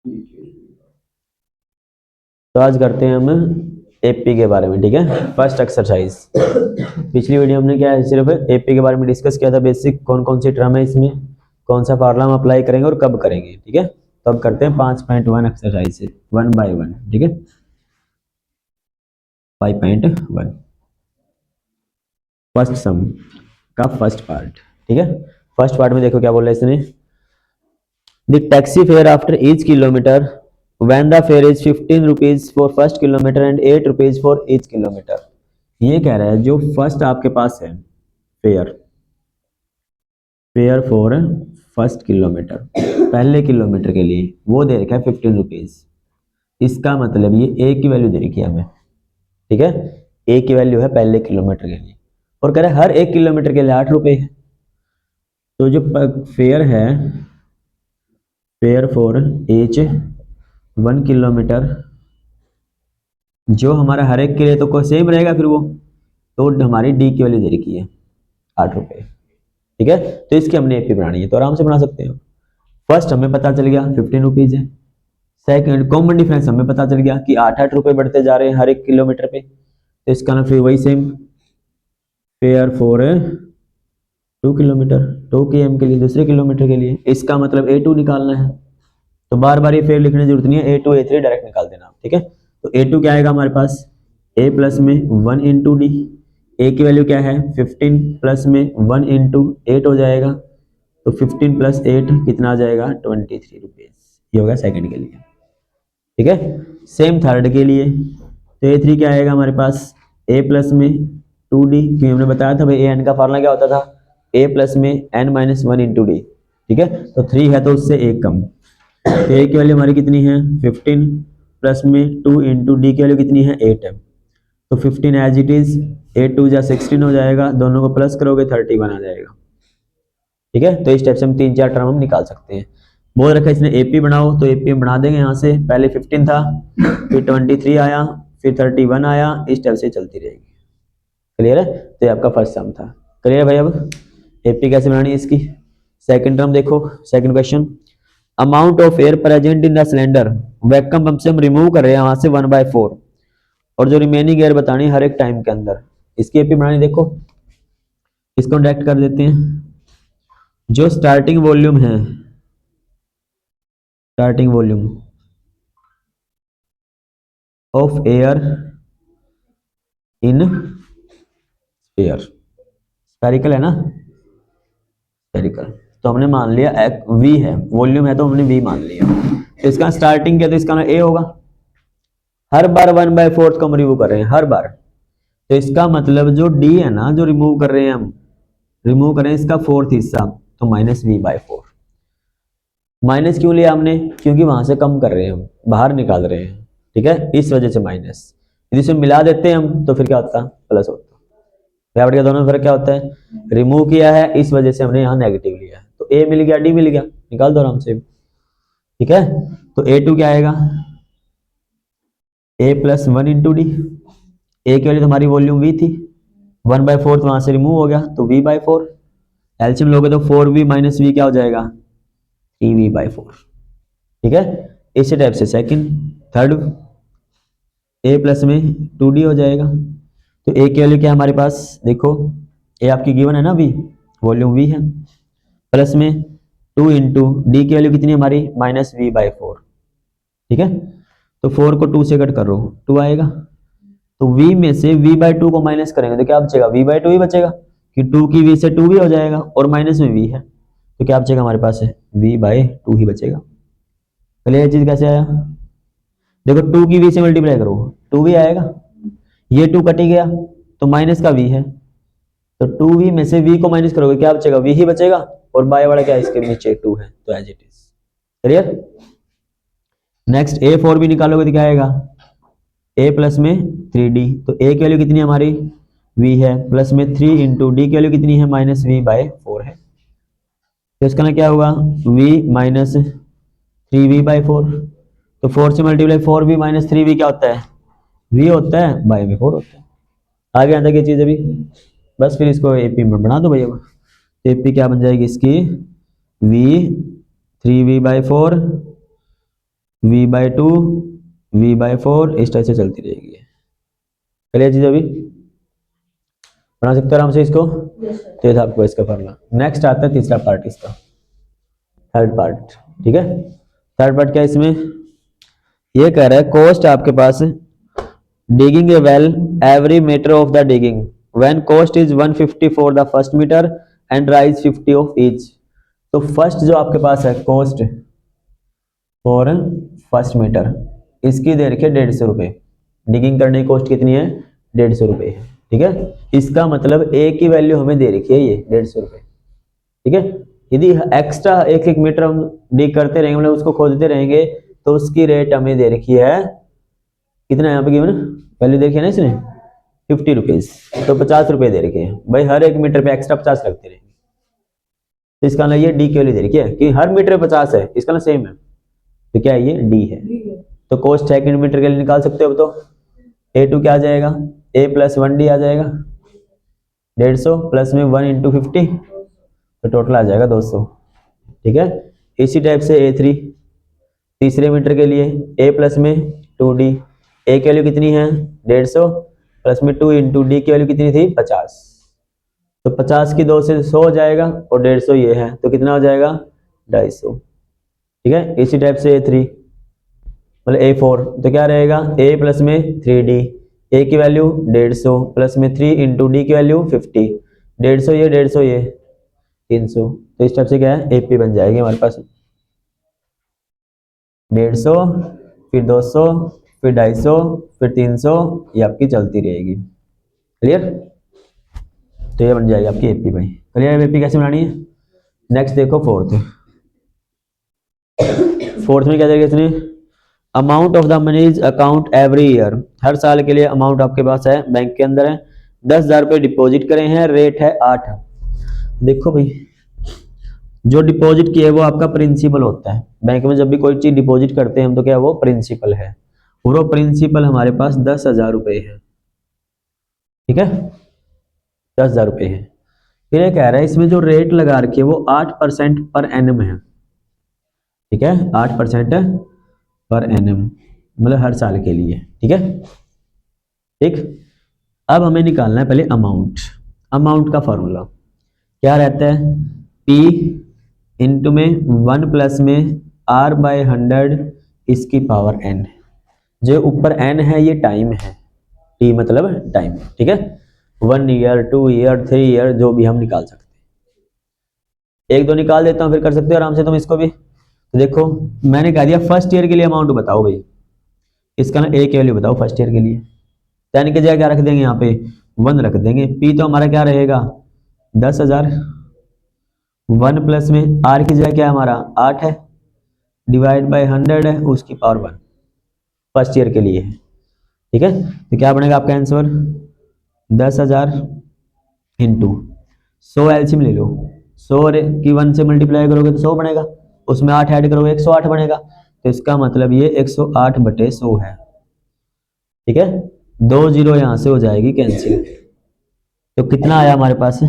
तो आज करते हैं हम एपी के बारे में, ठीक है। First exercise. पिछली वीडियो हमने क्या है, सिर्फ एपी के बारे में डिस्कस किया था, बेसिक कौन कौन सी टर्म है इसमें, कौन सा फार्मूला हम अप्लाई करेंगे और कब करेंगे, ठीक है। तो अब करते हैं 5.1 एक्सरसाइज से 1 बाय 1, ठीक है। 5.1 फर्स्ट सम का फर्स्ट पार्ट, ठीक है। फर्स्ट पार्ट में देखो क्या बोल रहा है इसने, the taxi fare after each kilometre when the fare is 15 rupees for first kilometer and 8 rupees for each kilometer। ये कह रहा है जो फर्स्ट आपके पास है fair, fair for first kilometre, पहले किलोमीटर के लिए वो दे रखा है 15 रुपीज। इसका मतलब ये ए की वैल्यू दे रखी है हमें, ठीक है। ए की वैल्यू है पहले किलोमीटर के लिए और कह रहा है हर एक किलोमीटर के लिए 8 रुपए है। तो जो फेयर है, फेयर फॉर एच 1 किलोमीटर, जो हमारा हर एक के लिए तो सेम रहेगा फिर वो, तो हमारी डी की वैल्यू दे रखी है 8 रुपए, ठीक है। तो इसकी हमने एपी बनानी है तो आराम से बना सकते हैं। फर्स्ट हमें पता चल गया 15 रुपीज है। सेकंड कॉमन डिफरेंस हमें पता चल गया कि 8-8 रुपए बढ़ते जा रहे हैं हर एक किलोमीटर पे, तो इसका ना फिर वही same fair for 2 kilometre, 2 km के लिए, दूसरे किलोमीटर के लिए। इसका मतलब A2 निकालना है, तो बार बार ये फेयर लिखने की जरूरत नहीं है, A2 A3 डायरेक्ट निकाल देना, ठीक है। तो A2 क्या आएगा हमारे पास, A प्लस में 1 इंटू डी, ए की वैल्यू क्या है 15 प्लस में 1 इंटू 8 हो जाएगा, तो 15 प्लस 8 कितना आ जाएगा 23 रुपीज, ये होगा सेकंड के लिए, ठीक है। सेम थर्ड के लिए, तो A3 क्या आएगा हमारे पास, A प्लस में 2D, क्योंकि हमने बताया था भाई ए एन का फार्मूला क्या होता था, A प्लस में n माइनस 1 इंटू डी, ठीक है। तो 3 है तो उससे एक कम, तो ए की वैल्यू हमारी कितनी है 15 प्लस में 2 इंटू डी की वैल्यू कितनी है 8 है, तो 15 एज इट इज, 8 2 जा 16 हो जाएगा, दोनों को प्लस करोगे 31 आ जाएगा, ठीक है। तो इस टाइप से हम 3-4 टर्म हम निकाल सकते हैं। बोल रखा है इसने एपी बनाओ, तो एपी हम बना देंगे यहाँ से, पहले 15 था, फिर 23 आया, फिर 31 आया, इस टाइप से चलती रहेगी। क्लियर है, तो ये आपका फर्स्ट सम था। क्लियर भाई। अब एपी कैसे बनानी है इसकी, सेकंड टर्म देखो, second question, amount of air present in the cylinder, vacuum pump से हम रिमूव कर रहे हैं वहां से 1/4, और जो रिमेनिंग एयर बतानी है हर एक टाइम के अंदर, इसकी एपी बनानी। देखो इसको डायरेक्ट कर देते हैं, जो स्टार्टिंग वॉल्यूम है, starting volume of air in sphere, spherical है ना, स्फेरिकल, तो हमने मान लिया वी है, वॉल्यूम है तो हमने वी मान लिया, तो इसका स्टार्टिंग क्या, तो इसका ना ए होगा, हर बार 1/4 को हम रिमूव कर रहे हैं हर बार, तो इसका मतलब जो डी है ना, जो रिमूव कर रहे हैं हम, रिमूव करें इसका फोर्थ हिस्सा, तो -v/4। माइनस क्यों लिया हमने, क्योंकि वहां से कम कर रहे हैं हम, बाहर निकाल रहे हैं, ठीक है, इस वजह से माइनस। यदि इसे मिला देते हैं हम तो फिर क्या होता, प्लस होता। बराबर के दोनों में फर्क क्या होता है, रिमूव किया है इस वजह से हमने यहाँ नेगेटिव लिया है, तो ए मिल गया डी मिल गया, निकाल दो आराम से, ठीक है। तो A2 क्या आएगा, A प्लस 1 इंटू डी, ए की वैल्यू हमारी वॉल्यूम वी थी, 1/4 वहां से रिमूव हो गया तो v/4, एलसीएम लोगे तो 4v माइनस वी क्या हो जाएगा 3v/4, ठीक है। इसी टाइप से सेकंड थर्ड, a प्लस में 2d हो जाएगा, तो a की वैल्यू क्या है हमारे पास, देखो a आपकी गिवन है ना v, वॉल्यूम v है, प्लस में 2 इंटू डी की वैल्यू कितनी हमारी -v/4, ठीक है। तो 4 को 2 से कट करो 2 आएगा, तो v में से v/2 को माइनस करेंगे तो क्या बचेगा v/2 ही बचेगा, कि 2 की v से 2v हो जाएगा और माइनस में v है, तो क्या बचेगा हमारे पास है v/2 ही बचेगा। क्लियर चीज कैसे आया, देखो 2 की v से मल्टीप्लाई करो 2v आएगा, ये 2 कट ही गया तो माइनस का v है, तो 2v में से v को माइनस करोगे क्या बचेगा v ही बचेगा, और बाय वाला क्या है इसके नीचे 2 है, तो as it is. Clear. Next A4 भी निकालोगे तो क्या आएगा, a प्लस में 3d, तो a की वैल्यू कितनी है हमारी v है, प्लस में 3 इंटू डी की वैल्यू कितनी है -v/4 है, तो इसका ना क्या होगा v माइनस 3v/4, तो 4 से मल्टीप्लाई 4v माइनस 3v क्या होता है v होता है, बाय में 4 होता है। आगे आता क्या चीज अभी, बस फिर इसको एपी में बना दो भैया, तो एपी क्या बन जाएगी इसकी v 3v/4 v/2 v/4 इस टाइप से चलती रहेगी। चलिए चीज अभी बना सकते हो आराम से इसको। तो ये था आपको इसका फॉर्मूला। नेक्स्ट आता है तीसरा पार्ट इसका, थर्ड पार्ट। ठीक है, थर्ड पार्ट क्या है इसमें, ये कह रहा है कॉस्ट आपके पास digging a well every meter of the digging when cost is 150 for the first meter and rise 50 of each। तो फर्स्ट जो आपके पास है कॉस्ट फॉर फर्स्ट मीटर, इसकी दे रखी है 150 रुपये। डिगिंग करने की कॉस्ट कितनी है, 150 रुपये है। ठीक है, इसका मतलब ए की वैल्यू हमें दे रखी है ये 150 रुपये। ठीक है, यदि एक्स्ट्रा एक एक मीटर हम डिग करते रहेंगे, मतलब उसको खोदते रहेंगे, तो उसकी रेट हमें दे रखी है कितना, यहाँ पे गिवन वैल्यू देखिए ना इसने 50 रुपीज, तो 50 रुपये दे रखे हैं भाई, हर एक मीटर पे एक्स्ट्रा 50 लगते रहेंगे। तो इसका ना ये डी की वैल्यू दे रखी है कि हर मीटर पे 50 है, इसका ना सेम है, तो क्या है ये डी है। तो कॉस्ट सेकंड मीटर के लिए निकाल सकते हो। अब तो A2 क्या आ जाएगा, A + 1D आ जाएगा 150 प्लस में 1 × 50, तो टोटल आ जाएगा 200। ठीक है, इसी टाइप से A3 तीसरे मीटर के लिए A प्लस में 2D, A की वैल्यू कितनी है 150 प्लस में 2 × D की वैल्यू कितनी थी 50, तो 50 की 2 से 100 हो जाएगा और 150 ये है, तो कितना हो जाएगा 250। ठीक है, इसी टाइप से A3 मतलब A4, तो क्या रहेगा A प्लस में 3D, A की वैल्यू 150 प्लस में 3 × D की वैल्यू 50, 150 ये 150 ये 300। तो इस टाइप से क्या है AP बन जाएगी हमारे पास 150, फिर 200, फिर 250, फिर 300, ये आपकी चलती रहेगी। क्लियर, तो ये बन जाएगी आपकी AP भाई। क्लियर, AP कैसे बनानी है। नेक्स्ट देखो फोर्थ में क्या जाएगा इसने, amount of the money is account every year, हर साल के लिए अमाउंट आपके पास है बैंक के अंदर है, 10,000 रुपये डिपॉजिट करे हैं, रेट है 8। देखो भाई जो डिपॉजिट किया है वो आपका प्रिंसिपल होता है, बैंक में जब भी कोई चीज डिपॉजिट करते हैं हम तो क्या वो प्रिंसिपल है, और वो प्रिंसिपल हमारे पास 10,000 रुपये है। ठीक है, 10,000 रुपये है। फिर ये कह रहा है इसमें जो रेट लगा रखी है वो 8% पर एनम है। ठीक है, 8% पर एनम मतलब हर साल के लिए। ठीक है, ठीक। अब हमें निकालना है पहले अमाउंट। अमाउंट का फॉर्मूला क्या रहता है, P इंटू में 1 प्लस में R/100 इसकी पावर n, जो ऊपर n है ये टाइम है, T मतलब टाइम। ठीक है, 1 ईयर 2 ईयर 3 ईयर जो भी हम निकाल सकते हैं। एक दो निकाल देता हूँ फिर कर सकते हो आराम से तुम इसको भी। तो देखो मैंने कह दिया फर्स्ट ईयर के लिए अमाउंट बताओ भाई, इसका ना A की वैल्यू बताओ फर्स्ट ईयर के लिए, 10 की जगह क्या रख देंगे यहाँ पे 1 रख देंगे। P तो हमारा क्या रहेगा 10,000, 1 प्लस में R की जगह क्या है हमारा 8 है, डिवाइड बाय 100 है उसकी पावर 1 फर्स्ट ईयर के लिए है। ठीक है, तो क्या बनेगा आपका आंसर 10,000 इंटू 100, एलसीएम ले लो, 100 की 1 से मल्टीप्लाई करोगे तो 100 बनेगा, उसमें 8 ऐड करोगे 108 बनेगा, तो इसका मतलब ये 108/100 है। ठीक है, 2 0 यहाँ से हो जाएगी कैंसिल, तो कितना आया हमारे पास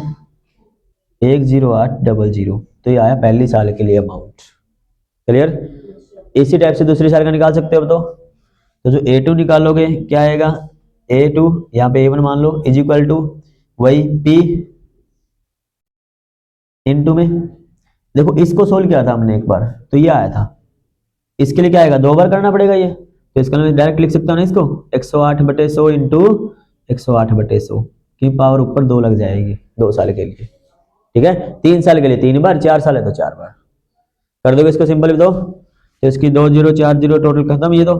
10800, तो ये आया पहली साल के लिए अमाउंट। क्लियर, इसी टाइप से दूसरी साल का निकाल सकते हो। तो जो A2 निकालोगे क्या आएगा, A2 यहाँ पे A1 मान लो इज इक्वल टू वही P इंटू में, देखो इसको सोल्व किया था हमने एक बार तो ये आया था, इसके लिए क्या आएगा 2 बार करना पड़ेगा ये, तो इसका मैं डायरेक्ट लिख सकता हूँ ना इसको 108/100 इंटू 108/100 की पावर ऊपर 2 लग जाएगी 2 साल के लिए। ठीक है, 3 साल के लिए 3 बार, 4 साल है तो 4 बार कर दोगे इसको सिंपल दो, तो इसकी 2 0 4 0 टोटल खत्म ये तो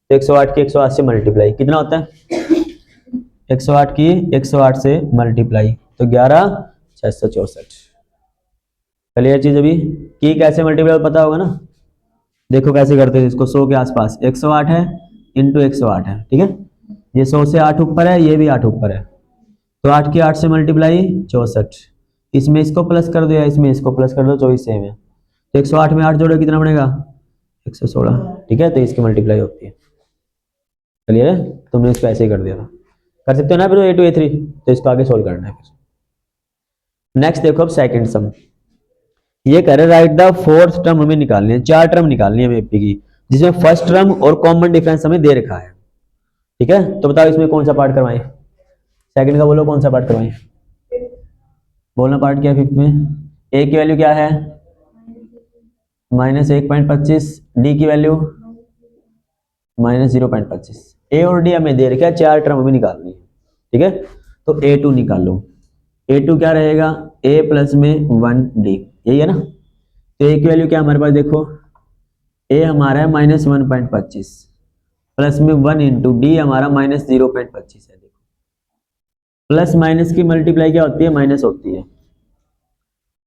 108 की 108 से मल्टीप्लाई कितना होता है 108 की 108 से मल्टीप्लाई तो 11,664। क्लियर चीज अभी की कैसे मल्टीप्लाई पता होगा ना, देखो कैसे करते हैं इसको 100 के आसपास 108 है इंटू 108 है। ठीक है, ये 100 से 8 ऊपर है ये भी 8 ऊपर है, तो 8 की 8 से मल्टीप्लाई 64, इसमें इसको प्लस कर दो या इसमें इसको प्लस कर दो 24 सेम है, तो 108 में 8 जोड़ो कितना बनेगा 116। ठीक है, तो इसकी मल्टीप्लाई होती है। क्लियर है, तुमने इसको ऐसे ही कर दिया था, कर सकते हो ना फिर A2 A3, तो इसको आगे सोल्व करना है। फिर नेक्स्ट देखो अब सेकंड सम, ये कह रहे राइट द फोर्थ टर्म हमें निकालनी है, 4 टर्म निकालनी है एपी की, जिसमें फर्स्ट टर्म और कॉमन डिफरेंस हमें दे रखा है। ठीक है, तो बताओ इसमें कौन सा पार्ट करवाएं? सेकंड का बोलो, कौन सा पार्ट करवाएं? बोलना पार्ट क्या है फिफ्थ में? ए की वैल्यू क्या है? -1.25, डी की वैल्यू -0.25। ए और डी हमें दे रखा है, चार टर्म हमें निकालनी है। ठीक है, तो A2 निकालो। A2 क्या रहेगा? A प्लस में 1D, यही है ना। तो A की वैल्यू क्या हमारे पास देखो, A हमारा है -1.25 प्लस में 1 इंटू डी हमारा -0.25 है। देखो प्लस माइनस की मल्टीप्लाई क्या होती है? माइनस होती है।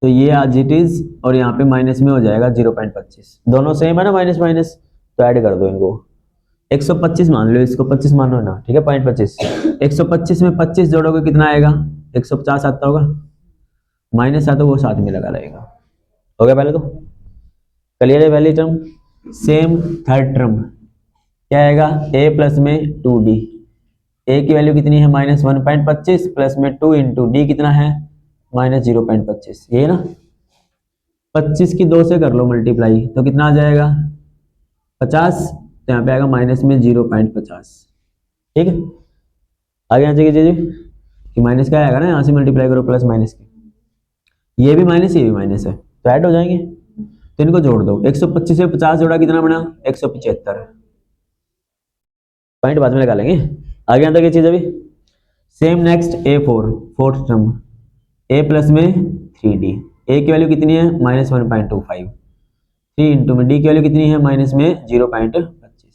तो ये आज इट इज, और यहाँ पे माइनस में हो जाएगा 0.25। दोनों सेम है ना, माइनस माइनस, तो ऐड कर दो इनको। 125 मान लो, इसको 25 मानो ना। ठीक है, 0.25। 125 में 25 जोड़ोगे कितना आएगा? 150 आता होगा, माइनस आता वो साथ में लगा रहेगा। हो गया पहले तो क्लियर है पहली टर्म। सेम थर्ड टर्म क्या आएगा? A प्लस में 2D। A की वैल्यू कितनी है? -1.25 प्लस में 2 इंटू डी कितना है? -0.25, ये ना। 25 की 2 से कर लो मल्टीप्लाई, तो कितना आ जाएगा? 50। तो यहाँ पे आएगा माइनस में 0.50। ठीक है, आगे यहाँ चाहिए चीज कि माइनस का आएगा ना, यहाँ से मल्टीप्लाई करो प्लस माइनस के, ये भी माइनस ये भी माइनस है, तो ऐड हो जाएंगे। तो इनको जोड़ दो। 125 से 50 जोड़ा कितना बना? 175। पॉइंट बाद में लगा लेंगे। आगे यहाँ तक ये चीज अभी same. Next A4 fourth term, A plus में 3D। A की वैल्यू कितनी है? -1.25। 3 इंटू में डी की वैल्यू कितनी है? माइनस में 0.25।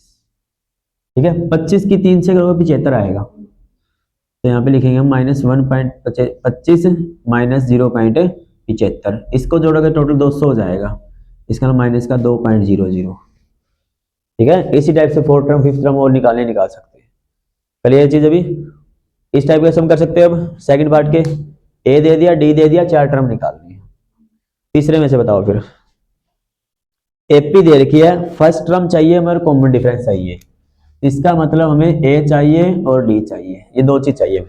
ठीक है, 25 की 3 से करोगे 75 आएगा, तो यहाँ पे लिखेंगे हम -1.25 माइनस 0.75। इसको जोड़ोगे टोटल 200 हो जाएगा, इसका माइनस का 2.00। ठीक है, इसी टाइप से फोर्थ टर्म फिफ्थ टर्म और निकाल सकते हैं। पहले ये चीज अभी इस टाइप का सम कर सकते हैं। अब सेकंड पार्ट के ए दे दिया, डी दे दिया, चार टर्म निकालनी है। तीसरे में से बताओ फिर। एपी दे रखी है, फर्स्ट टर्म चाहिए हमारे, कॉमन डिफरेंस चाहिए। इसका मतलब हमें ए चाहिए और डी चाहिए, ये दो चीज चाहिए।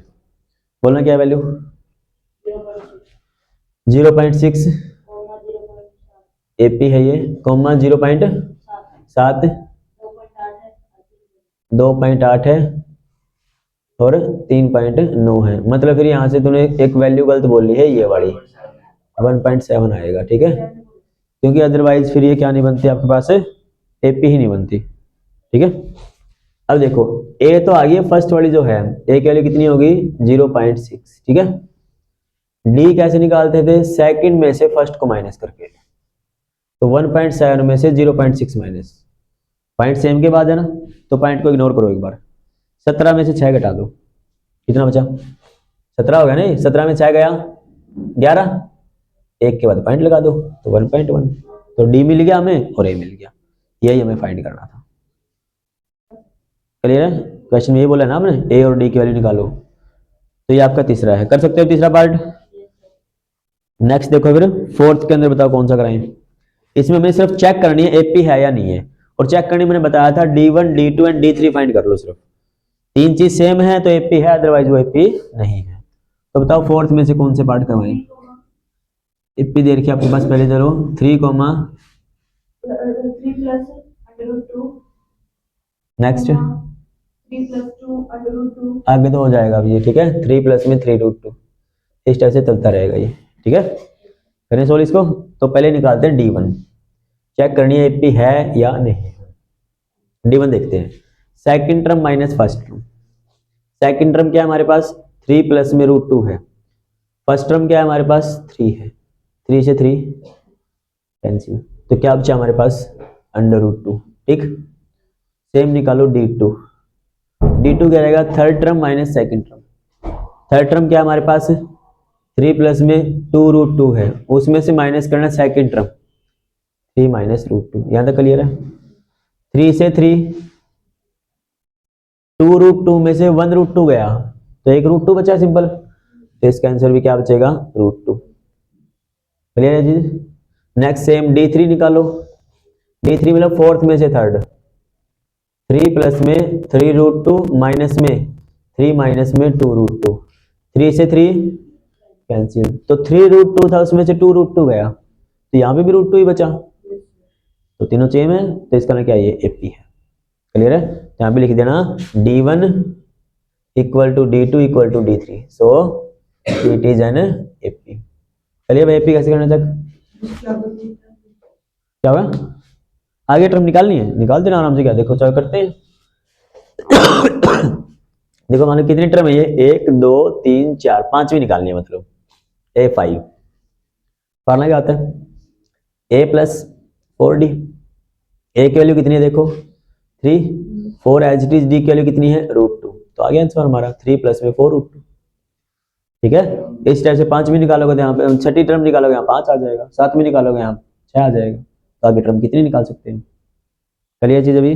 बोलना क्या वैल्यू? 0.6 एपी है ये, कॉमा 0.7 2.8 है और 3.9 है। मतलब फिर यहाँ से तूने एक वैल्यू गलत बोल ली है, ये वाली 1.7 आएगा। ठीक है, क्योंकि अदरवाइज फिर ये क्या नहीं बनती आपके पास, एपी ही नहीं बनती। ठीक है, अब देखो ए तो आ गई है फर्स्ट वाली जो है, ए की वैल्यू कितनी होगी? 0.6। ठीक है, डी कैसे निकालते थे? सेकंड में से फर्स्ट को माइनस करके, तो 1.7 में से 0.6 माइनस, पॉइंट सेम के बाद है ना, तो पॉइंट को इग्नोर करो एक बार। 17 में से 6 घटा दो, कितना बचा? 17 हो गया नहीं, 17 में 6 गया 11, एक के बाद पॉइंट लगा दो, तो 1.1। तो डी मिल गया हमें और ए मिल गया, यही हमें फाइंड करना था। क्लियर है? क्वेश्चन में यही बोला ना हमने, ए और डी की वैल्यू निकालो। तो ये आपका तीसरा है, कर सकते हो तीसरा पार्ट। नेक्स्ट देखो फिर फोर्थ के अंदर बताओ कौन सा कराएं। इसमें हमें सिर्फ चेक करनी है एपी है या नहीं है, और चेक करनी मैंने बताया था D1 D2 and D3 find कर लो। सिर्फ तीन चीज सेम है तो एपी है, अदरवाइज वो एपी नहीं है। तो बताओ फोर्थ में से कौन से पार्ट करवाएं? एपी दे रखी आपके पास, पहले चलो 3 नेक्स्ट 3+2 आगे तो हो जाएगा अब ये। ठीक है, 3 प्लस में 3√2, इस टाइप से चलता रहेगा ये। ठीक है, करें सोल्व इसको। तो पहले निकालते हैं D1, चेक करनी है एपी है या नहीं। D1 देखते हैं, second term minus first term. Second term क्या है हमारे पास? 3 प्लस में √2 है। फर्स्ट टर्म क्या है हमारे पास? 3 है, 3 से 3 कैंसिल, तो क्या बचा हमारे पास? √2। ठीक, सेम निकालो D2। D2 क्या रहेगा? Third term minus second term. Third term क्या है हमारे पास? 3 प्लस में 2√2 है, उसमें से माइनस करना सेकंड टर्म, 3 माइनस √2। यहां तक क्लियर है? 3 से 3, 2√2 में से 1√2 गया, तो एक √2 बचा सिंपल, तो इसका आंसर भी क्या बचेगा? √2। क्लियर है जी? नेक्स्ट सेम D3 निकालो। D3 मतलब फोर्थ में से थर्ड, 3 प्लस में 3√2 माइनस में 3 माइनस में 2√2, 3 से 3 कैंसिल, तो 3√2 था उसमें से 2√2 गया, तो यहाँ पे भी √2 ही बचा। तो तीनों सेम है, तो इसका ना क्या है, ये एपी है। क्लियर है? तो यहाँ पे लिख देना D1 equal to D2 equal to D3, so it is an AP. चलिए भाई एपी कैसे करना तक क्या होगा, आगे टर्म निकालनी है, निकाल देना आराम से, क्या देखो चाहे करते हैं। देखो मान लो कितनी टर्म है ये, 1 2 3 4, पांचवी निकालनी है, मतलब A5 फार्मूला क्या होता है, A प्लस 4D। A की वैल्यू कितनी है देखो 3, 4 एच डी, डी की वैल्यू कितनी है √2, तो आ गया आंसर हमारा 3 प्लस में 4 √2। ठीक है, इस टाइप से पांचवी निकालोगे तो यहाँ पे, छठी टर्म निकालोगे यहाँ 5 आ जाएगा, सातवीं निकालोगे यहाँ 6 आ जाएगा, तो आगे टर्म कितनी निकाल सकते हैं। चलिए चीज अभी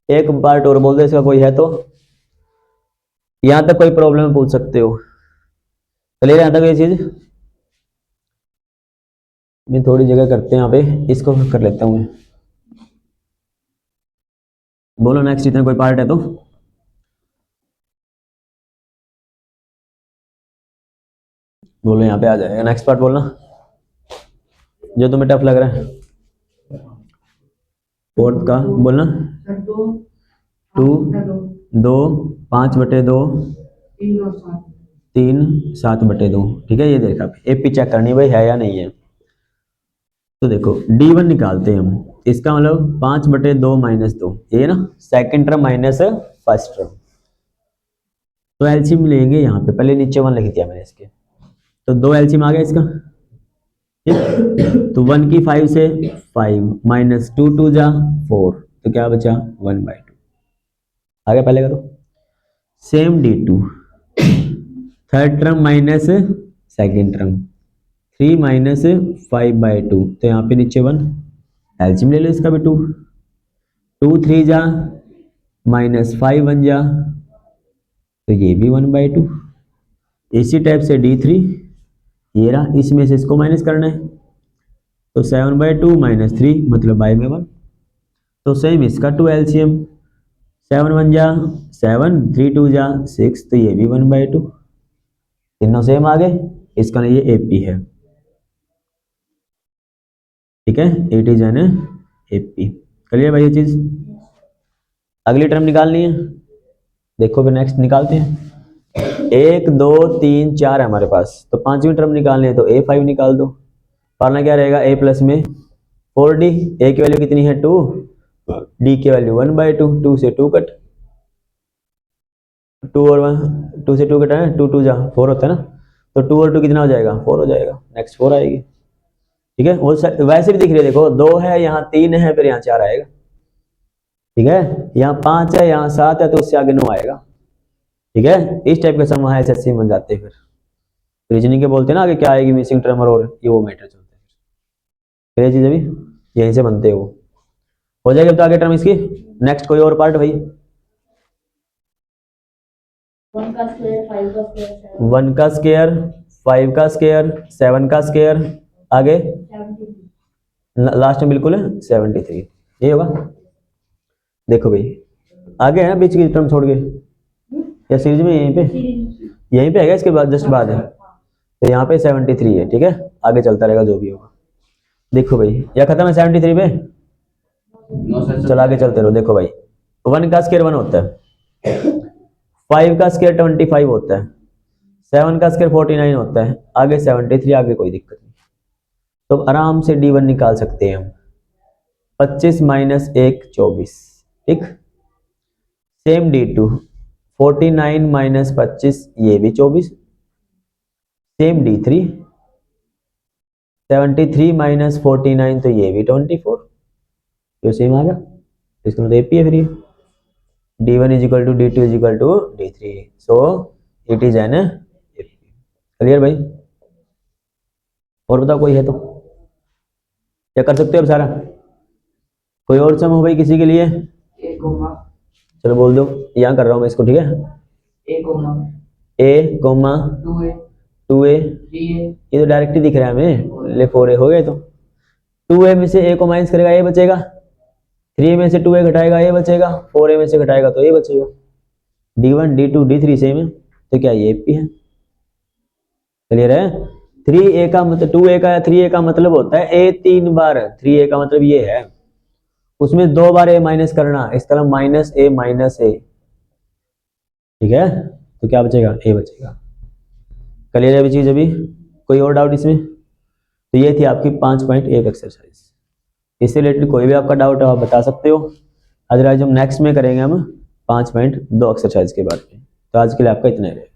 एक पार्ट और बोल दो इसका कोई है तो, यहां तक कोई प्रॉब्लम पूछ सकते हो। चलिए यहां तक ये चीज मैं थोड़ी जगह करते हैं यहाँ पे, इसको कर लेता हूँ मैं। बोलो नेक्स्ट, इतना कोई पार्ट है तो बोलो, यहाँ पे आ जाएगा नेक्स्ट पार्ट, बोलना जो तुम्हें टफ लग रहा है। फोर्थ का बोलना 2 2 5/2 3 7/2। ठीक है, ये देखा एपी चेक करनी भाई है या नहीं है। तो देखो D1 निकालते हैं हम, इसका मतलब 5/2 - 2, ये ना second term minus first term. तो एलसीएम लेंगे यहाँ पे, पहले नीचे 1 लिख दिया मैंने इसके, तो 2 एलसीएम आ गया इसका। ठीक, तो 1 की 5 से 5 माइनस 2 2 जा 4, तो क्या बचा 1/2 आ गया पहले का। तो same D2 third term minus second term, 3 minus 5/2, तो यहाँ पे नीचे 1 एलसीएम ले लो इसका भी, 2 2 3 जा माइनस 5 1 जा, तो ये भी 1/2। इसी टाइप से D3 ये रहा, इसमें से इसको माइनस करना है, तो 7/2 माइनस 3 मतलब बाई में 1। तो सेम इसका 2 एलसीएम, 7 1 जा 7, 3 2 जा 6, तो ये भी 1/2, तीनों सेम आ गए। इसका ना ये एपी है। ठीक है, इट इज एन एपी। चलिए भाई ये चीज अगली टर्म निकालनी है, देखो फिर नेक्स्ट निकालते हैं। 1 2 3 4 है हमारे पास, तो पांचवी टर्म निकालनी है, तो A5 निकाल दो। फार्मूला क्या रहेगा, A प्लस में 4D, A की वैल्यू कितनी है 2, D की वैल्यू 1/2, 2 से 2 कट, 2 और 1 2 से 2 कटा है, 2 2 जा 4 होता है ना, तो 2 और 2 कितना हो जाएगा 4 हो जाएगा, नेक्स्ट 4 आएगी। ठीक है, वो वैसे भी दिख रही है देखो, 2 है यहाँ 3 है, फिर यहाँ 4 आएगा। ठीक है, यहाँ 5 है यहाँ 7 है, तो उससे आगे 9 आएगा। ठीक है, इस टाइप के सम वहाँ एसएससी बन जाते हैं। फिर रीजनिंग के बोलते हैं ना आगे क्या आएगी, मिसिंग टर्म और ये वो मैटर चलते हैं। फिर ये चीज अभी यहीं से बनते हैं, वो हो जाएगा तो आगे टर्म इसकी। नेक्स्ट कोई और पार्ट भाई, 1 का स्क्वायर 5 का स्क्वायर 7 का स्क्वायर, आगे लास्ट में बिल्कुल है 73, ये होगा। देखो भाई आगे है ना बीच की टर्म छोड़ के, या सीरीज में यहीं पे है, इसके बाद जस्ट बाद है, तो यहाँ पे 73 है। ठीक है, आगे चलता रहेगा जो भी होगा। देखो भाई यह खत्म है 73 पे, चलो आगे चलते रहो। देखो भाई 1 का स्क्वायर 1 होता है, 5 का स्क्वायर 25 होता है, 7 का स्क्वायर 49 होता है, आगे 73, आगे कोई दिक्कत नहीं। तो आराम से D1 निकाल सकते हैं हम, 25 माइनस 1 24। ठीक, सेम D2 49 माइनस 25, ये भी 24। सेम D3 73 माइनस 49, तो ये भी 24, तो सेम आ गया। इसका मतलब एपी है फिर ये। D1 is equal to D2 is equal to D3, so it is an AP. Clear भाई, और बताओ कोई है तो क्या कर सकते हो अब सारा। कोई और सम हो भाई किसी के लिए, चलो बोल दो, यहाँ कर रहा हूँ मैं इसको। ठीक है, A, 2A, ये तो डायरेक्ट ही दिख रहा है हमें, ले 4A हो गए। तो 2A में से A को माइनस करेगा ये बचेगा, 3A में से 2A घटाएगा ये बचेगा, 4A में से घटाएगा तो ये बचेगा। D1 D2 D3 सेम है, तो क्या ये एपी है। क्लियर है, 3a का मतलब 2a का या 3a का मतलब होता है a 3 बार, 3a का मतलब ये है, उसमें 2 बार a माइनस करना, इस तरह माइनस a माइनस a, ठीक है। तो क्या बचेगा, a बचेगा। क्लियर है अभी चीज? अभी कोई और डाउट इसमें? तो ये थी आपकी 5.1 एक्सरसाइज। इससे रिलेटेड कोई भी आपका डाउट है आप बता सकते हो, अदरवाइज हम नेक्स्ट में करेंगे हम 5.2 एक्सरसाइज के बारे में। तो आज के लिए आपका इतना ही रहेगा।